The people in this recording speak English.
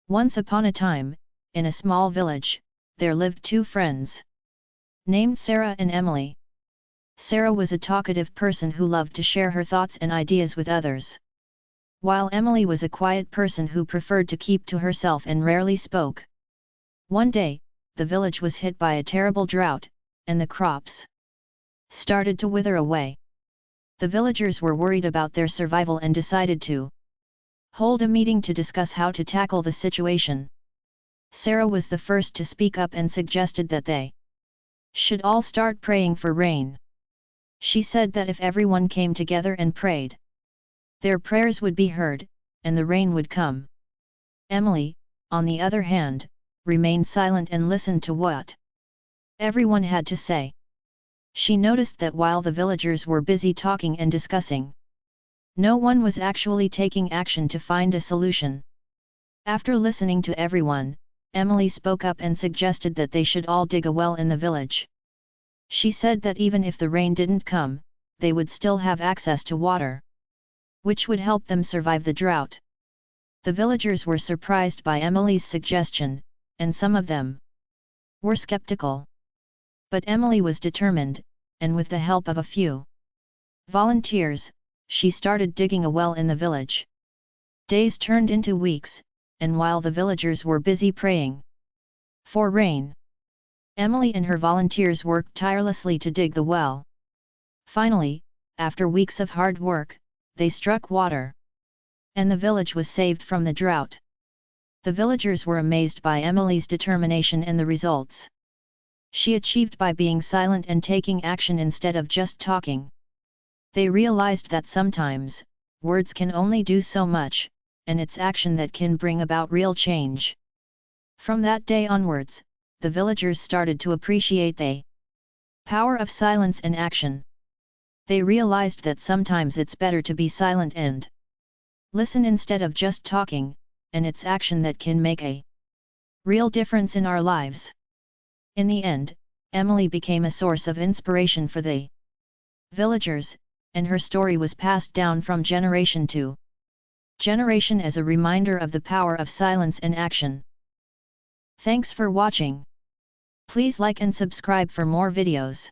Once upon a time, in a small village, there lived two friends, named Sarah and Emily. Sarah was a talkative person who loved to share her thoughts and ideas with others, while Emily was a quiet person who preferred to keep to herself and rarely spoke. One day, the village was hit by a terrible drought, and the crops started to wither away. The villagers were worried about their survival and decided to hold a meeting to discuss how to tackle the situation. Sarah was the first to speak up and suggested that they should all start praying for rain. She said that if everyone came together and prayed, their prayers would be heard, and the rain would come. Emily, on the other hand, remained silent and listened to what everyone had to say. She noticed that while the villagers were busy talking and discussing, no one was actually taking action to find a solution. After listening to everyone, Emily spoke up and suggested that they should all dig a well in the village. She said that even if the rain didn't come, they would still have access to water, which would help them survive the drought. The villagers were surprised by Emily's suggestion, and some of them were skeptical. But Emily was determined, and with the help of a few volunteers, she started digging a well in the village. Days turned into weeks, and while the villagers were busy praying for rain, Emily and her volunteers worked tirelessly to dig the well. Finally, after weeks of hard work, they struck water, and the village was saved from the drought. The villagers were amazed by Emily's determination and the results she achieved by being silent and taking action instead of just talking. They realized that sometimes, words can only do so much, and it's action that can bring about real change. From that day onwards, the villagers started to appreciate the power of silence and action. They realized that sometimes it's better to be silent and listen instead of just talking, and it's action that can make a real difference in our lives. In the end, Emily became a source of inspiration for the villagers, and her story was passed down from generation to generation as a reminder of the power of silence and action. Thanks for watching. Please like and subscribe for more videos.